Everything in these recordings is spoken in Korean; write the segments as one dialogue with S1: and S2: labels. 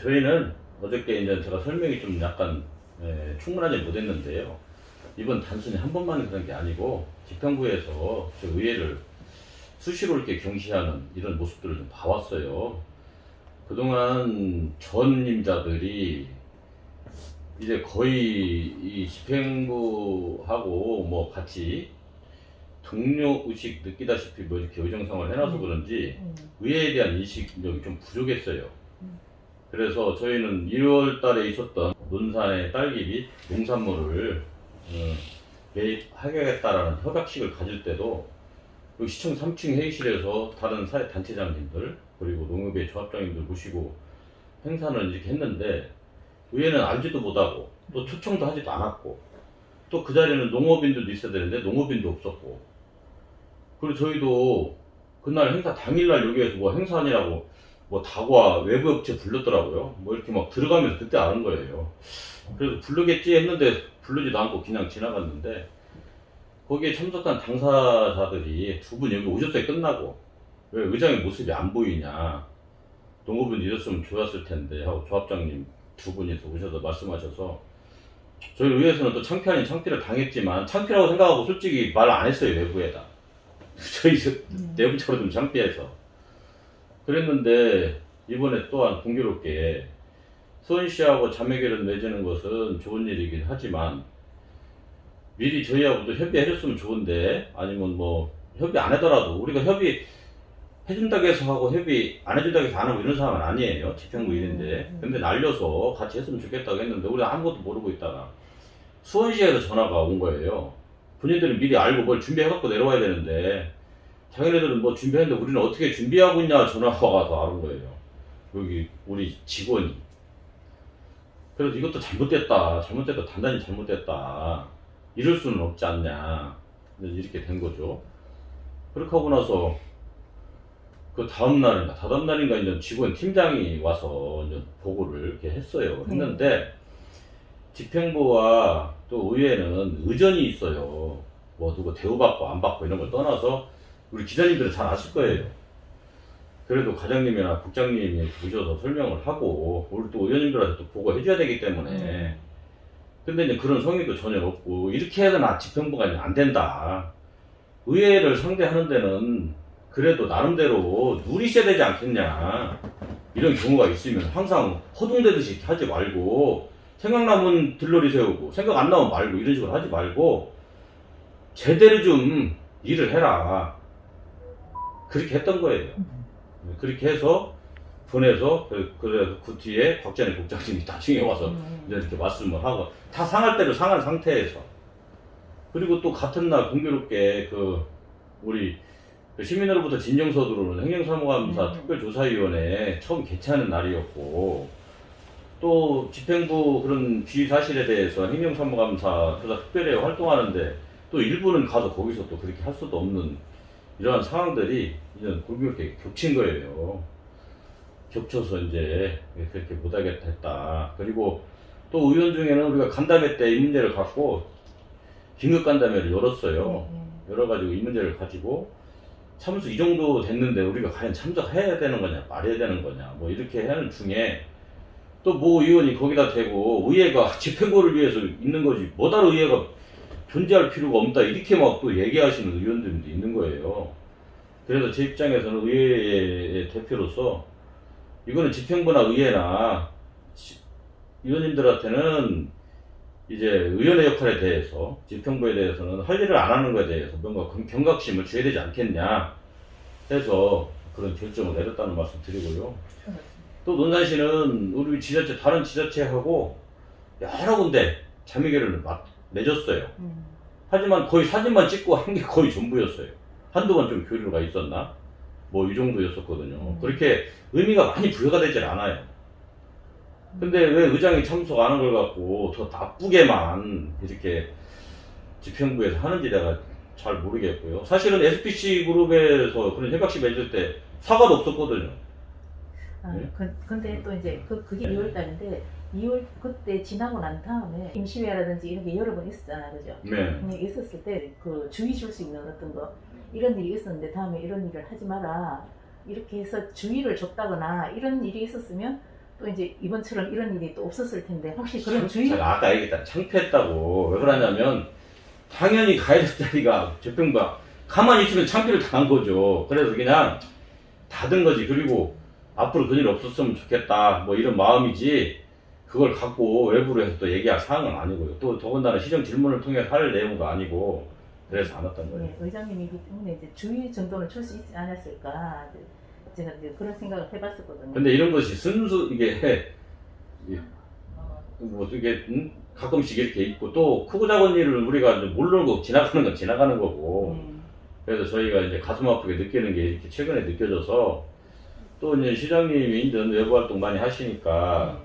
S1: 저희는 어저께 이제 제가 설명이 좀 약간 충분하지 못했는데요. 이번 단순히 한 번만 그런 게 아니고 집행부에서 저 의회를 수시로 이렇게 경시하는 이런 모습들을 좀 봐왔어요. 그동안 전임자들이 이제 거의 이 집행부하고 뭐 같이 동료의식 느끼다시피 뭐 이렇게 의정생활을 해놔서 그런지 의회에 대한 인식력이 좀 부족했어요. 그래서 저희는 1월 달에 있었던 논산의 딸기 및 농산물을 매입하겠다라는 협약식을 가질 때도 여기 시청 3층 회의실에서 다른 사회단체장님들 그리고 농협의 조합장님들 모시고 행사를 이렇게 했는데 의회는 알지도 못하고 또 초청도 하지도 않았고 또 그 자리에는 농업인들도 있어야 되는데 농업인도 없었고 그리고 저희도 그날 행사 당일날 여기에서 뭐 행사하느라고 뭐 다과 외부 업체 불렀더라고요. 뭐 이렇게 막 들어가면서 그때 아는 거예요. 그래서 부르겠지 했는데 부르지도 않고 그냥 지나갔는데 거기에 참석한 당사자들이 두 분 여기 오셨어요. 끝나고 왜 의장의 모습이 안 보이냐 농업인 있었으면 좋았을 텐데 하고 조합장님 두 분이서 오셔서 말씀하셔서 저희 의회에서는 또 창피 아닌 창피를 당했지만 창피라고 생각하고 솔직히 말 안 했어요. 외부에다 저희 내부적으로 좀 창피해서 그랬는데 이번에 또한 공교롭게 수원시하고 자매결연 맺는 것은 좋은 일이긴 하지만 미리 저희하고도 협의해줬으면 좋은데 아니면 뭐 협의 안 하더라도 우리가 협의 해준다고 해서 하고 협의 안 해준다고 해서 안 하고 이런 상황은 아니에요. 집행부 일인데 근데 날려서 같이 했으면 좋겠다고 했는데 우리 아무것도 모르고 있다가 수원시에서 전화가 온 거예요. 본인들은 미리 알고 뭘 준비해갖고 내려와야 되는데 자기네들은 뭐 준비했는데 우리는 어떻게 준비하고 있냐 전화가 와서 알은 거예요. 여기 우리 직원이. 그래서 이것도 잘못됐다 단단히 잘못됐다 이럴 수는 없지 않냐 이렇게 된 거죠. 그렇게 하고 나서 그 다음날인가 이제 직원 팀장이 와서 이제 보고를 이렇게 했어요. 했는데 집행부와 또 의회는 의전이 있어요. 뭐 누구 대우받고 안 받고 이런 걸 떠나서 우리 기자님들은 잘 아실 거예요. 그래도 과장님이나 국장님이 오셔서 설명을 하고 우리 또 의원님들한테 또 보고해줘야 되기 때문에 근데 이제 그런 성의도 전혀 없고 이렇게 해서는 집행부가 안 된다. 의회를 상대하는 데는 그래도 나름대로 누리셔야 되지 않겠냐 이런 경우가 있으면 항상 허둥대듯이 하지 말고 생각나면 들러리 세우고 생각 안 나면 말고 이런 식으로 하지 말고 제대로 좀 일을 해라 그렇게 했던 거예요. 그렇게 해서 보내서 그래서 그 뒤에 곽전희 국장님이 나중에 와서 이제 이렇게 말씀을 하고 다 상할 대로 상한 상태에서 그리고 또 같은 날 공교롭게 우리 시민으로부터 진정서 들어오는 행정사무감사 특별조사위원회 처음 개최하는 날이었고 또 집행부 그런 비사실에 대해서 행정사무감사 조사 특별회에 활동하는데 또 일부는 가서 거기서 또 그렇게 할 수도 없는 이러한 상황들이 이제 공교롭게 겹친 거예요. 겹쳐서 이제 그렇게 못하겠다 했다. 그리고 또 의원 중에는 우리가 간담회 때 이 문제를 갖고 긴급 간담회를 열었어요. 열어가지고 이 문제를 가지고 참수 이 정도 됐는데 우리가 과연 참석해야 되는 거냐 말해야 되는 거냐 뭐 이렇게 하는 중에 또 뭐 의원이 거기다 대고 의회가 집행부를 위해서 있는 거지 뭐다로 의회가 존재할 필요가 없다 이렇게 막 또 얘기하시는 의원들도 있는 거예요. 그래서 제 입장에서는 의회의 대표로서 이거는 집행부나 의회나 의원님들한테는 이제 의원의 역할에 대해서 집행부에 대해서는 할 일을 안 하는 것에 대해서 뭔가 경각심을 줘야 되지 않겠냐 해서 그런 결정을 내렸다는 말씀 드리고요. 또 논산시는 우리 지자체 다른 지자체하고 여러 군데 자매결연을 맺었어요. 하지만 거의 사진만 찍고 한 게 거의 전부였어요. 한두 번 좀 교류가 있었나? 뭐 이 정도였었거든요. 그렇게 의미가 많이 부여가 되질 않아요. 근데 왜 의장이 참석 안 한 걸 갖고 더 나쁘게만 이렇게 집행부에서 하는지 내가 잘 모르겠고요. 사실은 SPC 그룹에서 그런 협약식 맺을 때 사과도 없었거든요.
S2: 근데 또 이제 그게 2월달인데 2월 그때 지나고 난 다음에 임시회라든지 이런 게 여러 번 있었잖아요, 그죠?
S1: 네.
S2: 있었을 때 그 주의 줄 수 있는 어떤 거 이런 일이 있었는데 다음에 이런 일을 하지 마라 이렇게 해서 주의를 줬다거나 이런 일이 있었으면 또 이제 이번처럼 이런 일이 또 없었을 텐데 혹시 그런 주의
S1: 제가 아까 얘기했다. 창피했다고. 왜 그러냐면 당연히 가야 될 자리가 재평가 가만히 있으면 창피를 당한 거죠. 그래서 그냥 닫은 거지. 그리고 앞으로 그런 일 없었으면 좋겠다 뭐 이런 마음이지 그걸 갖고 외부로 해서 또 얘기할 사항은 아니고요. 또 더군다나 시정 질문을 통해 할 내용도 아니고 그래서 안 왔던 거예요.
S2: 네, 의장님이기 때문에 이제 주의 정도는 줄 수 있지 않았을까 제가 이제 그런 생각을 해봤었거든요.
S1: 근데 이런 것이 순수 이게 뭐 이게 가끔씩 이렇게 있고 또 크고 작은 일을 우리가 모르고 지나가는 건 지나가는 거고 그래서 저희가 이제 가슴 아프게 느끼는 게 이렇게 최근에 느껴져서 또 이제 시장님이 이제 외부 활동 많이 하시니까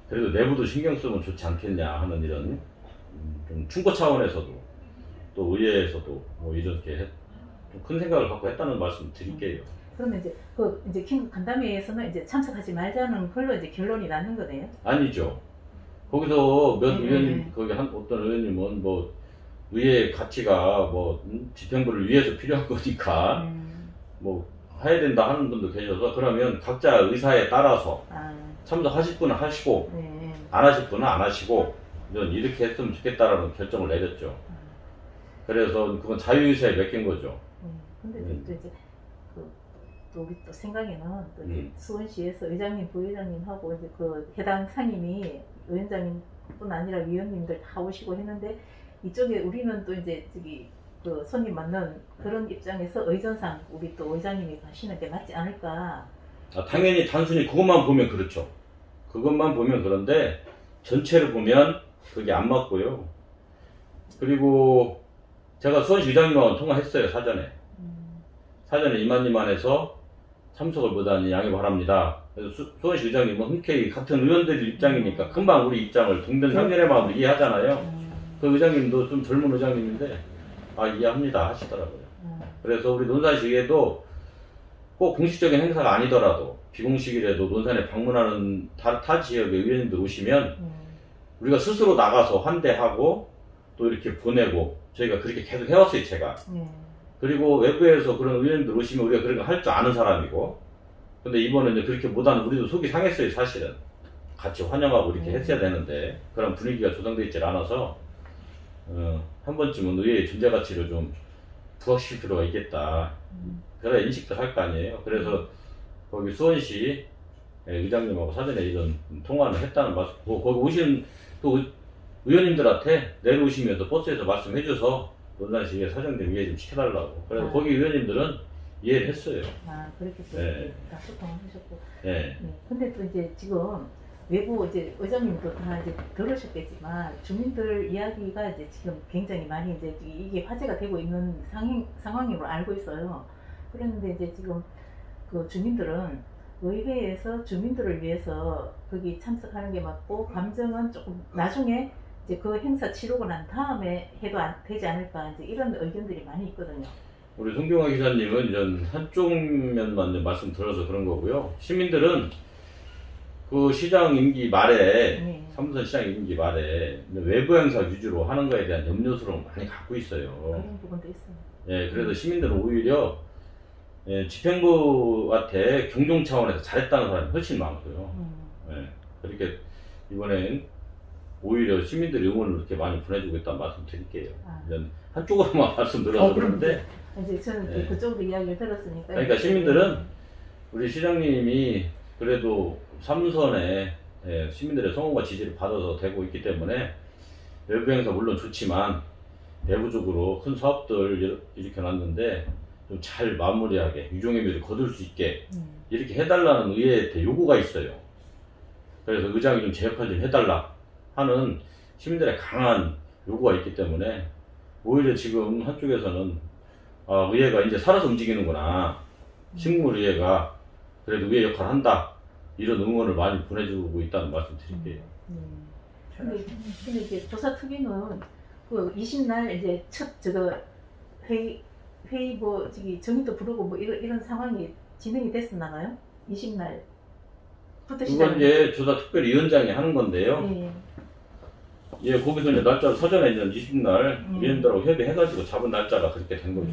S1: 그래도 내부도 신경 쓰면 좋지 않겠냐 하는 이런 좀 충고 차원에서도 또 의회에서도 뭐 이렇게 좀 큰 생각을 갖고 했다는 말씀 드릴게요.
S2: 그러면 이제 그 이제 킹 간담회에서는 이제 참석하지 말자는 걸로 이제 결론이 나는 거네요?
S1: 아니죠. 거기서 몇 의원님 거기 한 어떤 의원님은 뭐 의회 가치가 뭐 집행부를 위해서 필요한 거니까 뭐 해야 된다 하는 분도 계셔서 그러면 각자 의사에 따라서 참석하실 분은 하시고 안 하실 분은 안 하시고 이렇게 했으면 좋겠다라는 결정을 내렸죠. 그래서 그건 자유의사에 맡긴 거죠.
S2: 근데 또 이제 또 우리 또 생각에는 또 이제 수원시에서 의장님, 부의장님하고 이제 그 해당 상임위 위원장님뿐 아니라 위원님들 다 오시고 했는데 이쪽에 우리는 또 이제 저기 그 손님 맞는 그런 입장에서 의전상 우리 또 의장님이 가시는 게 맞지 않을까?
S1: 당연히 단순히 그것만 보면 그렇죠. 그것만 보면 그런데 전체를 보면 그게 안 맞고요. 그리고 제가 수원시 의장님하고 통화했어요. 사전에 이만희만해서 참석을 못하니 양해 바랍니다. 그래서 수원시 의장님은 흔쾌히 같은 의원들 입장이니까 금방 우리 입장을 동변상련의 마음으로 이해하잖아요. 그 의장님도 좀 젊은 의장님인데 이해합니다 하시더라고요. 그래서 우리 논산시에도 꼭 공식적인 행사가 아니더라도 비공식이라도 논산에 방문하는 타 지역의 의원님들 오시면 우리가 스스로 나가서 환대하고 또 이렇게 보내고 저희가 그렇게 계속 해왔어요 제가. 그리고 외부에서 그런 의원님들 오시면 우리가 그런 거 할 줄 아는 사람이고 근데 이번에 이제 그렇게 못하는 우리도 속이 상했어요 사실은. 같이 환영하고 이렇게 했어야 되는데 그런 분위기가 조성되어 있질 않아서 한 번쯤은 의회의 존재 가치를 좀 부각시킬 필요가 있겠다. 그래야 인식도 할 거 아니에요. 그래서 거기 수원시 의장님하고 사전에 이런 통화를 했다는 말씀. 거기 오신 또 의원님들한테 내려오시면서 버스에서 말씀해줘서 논산시에 사정된 이해 좀 시켜달라고. 그래서 거기 의원님들은 이해를 했어요.
S2: 그렇게 다 소통을 하셨고.
S1: 네.
S2: 근데 또 이제 지금 외부 이제 의장님도 다 이제 들으셨겠지만 주민들 이야기가 이제 지금 굉장히 많이 이제 이게 화제가 되고 있는 상황으로 알고 있어요. 그런데 이제 지금 그 주민들은 의회에서 주민들을 위해서 거기 참석하는 게 맞고 감정은 조금 나중에 이제 그 행사 치르고 난 다음에 해도 되지 않을까 이제 이런 의견들이 많이 있거든요.
S1: 우리 송경화 기자님은 이런 한쪽 면만 말씀 들어서 그런 거고요. 시민들은 그 시장 임기 말에 삼선 시장 임기 말에 외부 행사 위주로 하는 거에 대한 염려스러움을 많이 갖고 있어요.
S2: 그런 부분도 있어요.
S1: 예, 그래서 시민들은 오히려 집행부한테 경종 차원에서 잘했다는 사람이 훨씬 많고요. 예, 그렇게 이번엔 오히려 시민들이 응원을 이렇게 많이 보내주고 있다는 말씀 드릴게요. 한쪽으로만 말씀드려서 그런데
S2: 이제 저는 그쪽으로 이야기를 들었으니까.
S1: 그러니까 시민들은 우리 시장님이 그래도 삼선에 시민들의 성원과 지지를 받아서 되고 있기 때문에 외부 행사 물론 좋지만 내부적으로 큰 사업들 일으켜놨는데 좀 잘 마무리하게 유종의 미를 거둘 수 있게 이렇게 해달라는 의회한테 요구가 있어요. 그래서 의장이 좀 제 역할 좀 해달라 하는 시민들의 강한 요구가 있기 때문에 오히려 지금 한쪽에서는 의회가 이제 살아서 움직이는구나. 식물의회가 그래도 의회 역할을 한다. 이런 응원을 많이 보내주고 있다는 말씀 드릴게요.
S2: 근데 이제 조사 특위는 그 20날 이제 첫 회의 뭐 정의도 부르고 뭐 이런 상황이 진행이 됐었나요? 20날.
S1: 그건 이제 조사 특별위원장이 하는 건데요. 거기서 이제 날짜를 사전에 이제 20날 위원들하고 협의해가지고 잡은 날짜가 그렇게 된 거죠.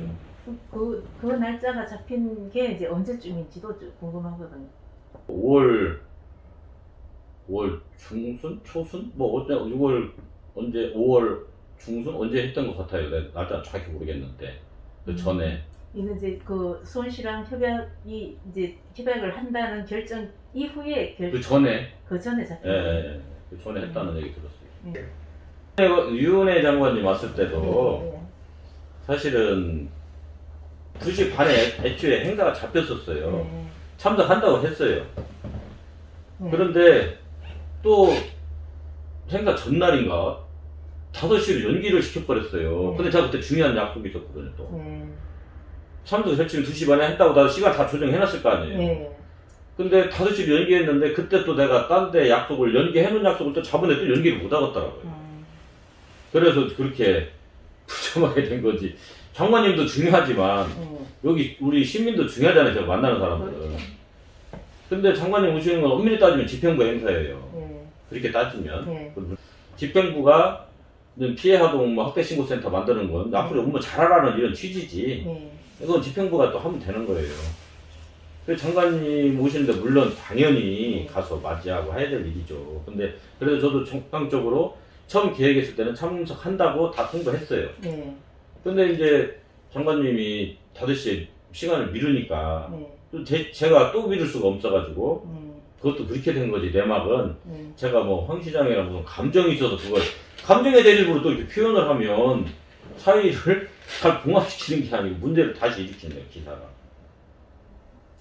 S2: 그 날짜가 잡힌 게 이제 언제쯤인지도 궁금하거든요.
S1: 5월 5월 중순? 초순? 뭐 어제 6월 언제 5월 중순? 언제 했던 것 같아요. 내가 날짜 정확히 모르겠는데 그 전에
S2: 이는 이제 그 수원시랑 협약이 이제 협약을 한다는 결정 이후에
S1: 그 전에
S2: 그 전에 잡힌
S1: 예, 그 전에 했다는 얘기 들었어요.
S2: 네.
S1: 유은혜 장관님 왔을 때도
S2: 네.
S1: 사실은 2시 반에 애초에 행사가 잡혔었어요.
S2: 네.
S1: 참석한다고 했어요.
S2: 네.
S1: 그런데 또 행사 전날인가 5시로 연기를 시켜버렸어요.
S2: 네.
S1: 근데 제가 그때 중요한 약속이 있었거든요. 또
S2: 네.
S1: 참석 설치는 2시 반에 했다고 다 시간 다 조정해놨을 거 아니에요.
S2: 네.
S1: 근데 5시로 연기했는데 그때 또 내가 딴 데 약속을 연기해놓은 약속을 또 잡은 애 또 연기를 못 하겠더라고요. 그래서 그렇게 부참하게 된 거지. 장관님도 중요하지만 여기 우리 시민도 중요하잖아요. 제가 만나는 사람들은.
S2: 그렇죠.
S1: 근데 장관님 오시는 건 엄밀히 따지면 집행부 행사예요.
S2: 네.
S1: 그렇게 따지면.
S2: 네.
S1: 집행부가 피해아동 뭐 학대신고센터 만드는 건 앞으로 업무 잘하라는 이런 취지지.
S2: 네.
S1: 이건 집행부가 또 하면 되는 거예요. 그래서 장관님 오시는데 물론 당연히 가서 맞이하고 해야 될 일이죠. 근데 그래도 저도 정당적으로 처음 기획했을 때는 참석한다고 다 통보했어요.
S2: 네.
S1: 근데 이제 장관님이 5시에 시간을 미루니까
S2: 네.
S1: 또 제가 또 미룰 수가 없어가지고 그것도 그렇게 된 거지. 내막은 제가 뭐 황 시장이랑 무슨 감정이 있어서 그걸 감정의 대립으로 또 이렇게 표현을 하면 사회를 잘 봉합시키는 게 아니고 문제를 다시 일으키는 기사가.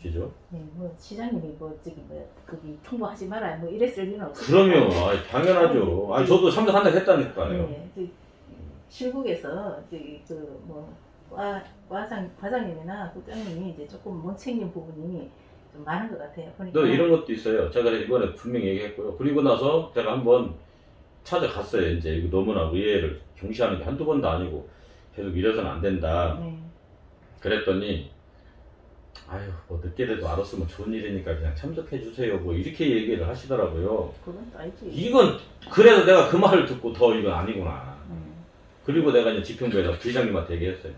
S1: 그죠?
S2: 네, 뭐 시장님이 뭐 저기 뭐 거기 통보하지 마라 뭐 이랬을 리는 없어요.
S1: 그럼요. 아니, 당연하죠. 아니 저도 참석한다고 했다니까요.
S2: 네, 실국에서 저기 그뭐 과장님이나 국장님이 이제 조금 못 챙긴 부분이 좀 많은 것 같아요. 보니까.
S1: 또 이런 것도 있어요. 제가 이번에 분명히 얘기했고요. 그리고 나서 제가 한번 찾아갔어요. 이제 이거 너무나 의회를 경시하는 게 한두 번도 아니고 계속 이래서는 안 된다. 그랬더니 아유 뭐 늦게라도 알았으면 좋은 일이니까 그냥 참석해 주세요. 뭐 이렇게 얘기를 하시더라고요.
S2: 그건 또 알지.
S1: 이건 그래서 내가 그 말을 듣고 더 이건 아니구나. 그리고 내가 이제 집행부에서 부회장님한테 얘기했어요.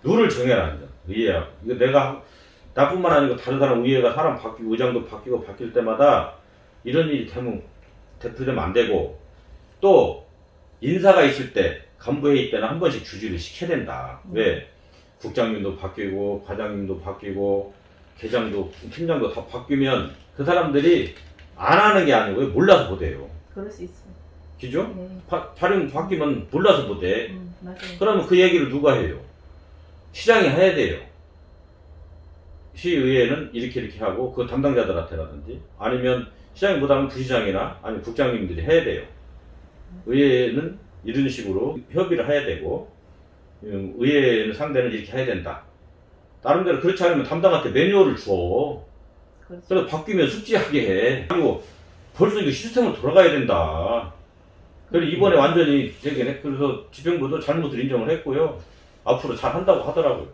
S1: 룰을 정해라 이제 의회야. 이거 내가 나뿐만 아니고 다른 사람 의회가 사람 바뀌고 의장도 바뀌고 바뀔 때마다 이런 일이 되면 대표되면 안 되고 또 인사가 있을 때 간부회의 때는 한 번씩 주지를 시켜야 된다. 왜? 국장님도 바뀌고 과장님도 바뀌고 계장도 팀장도 다 바뀌면 그 사람들이 안 하는 게 아니고 몰라서 못해요.
S2: 그럴 수 있어.
S1: 그죠?
S2: 네.
S1: 발령 바뀌면 몰라서 못해.
S2: 맞아요.
S1: 그러면 그 얘기를 누가 해요? 시장이 해야 돼요. 시의회는 이렇게 하고 그 담당자들한테라든지 아니면 시장이 못하면 부시장이나 아니면 국장님들이 해야 돼요. 의회는 이런 식으로 협의를 해야 되고 의회 상대는 이렇게 해야 된다. 나름대로 그렇지 않으면 담당한테 매뉴얼을 줘.
S2: 그렇죠.
S1: 그래서 바뀌면 숙지하게 해. 그리고 벌써 이거 시스템으로 돌아가야 된다. 그래서 이번에 완전히 되게 그래서 집행부도 잘못을 인정을 했고요. 앞으로 잘 한다고 하더라고요.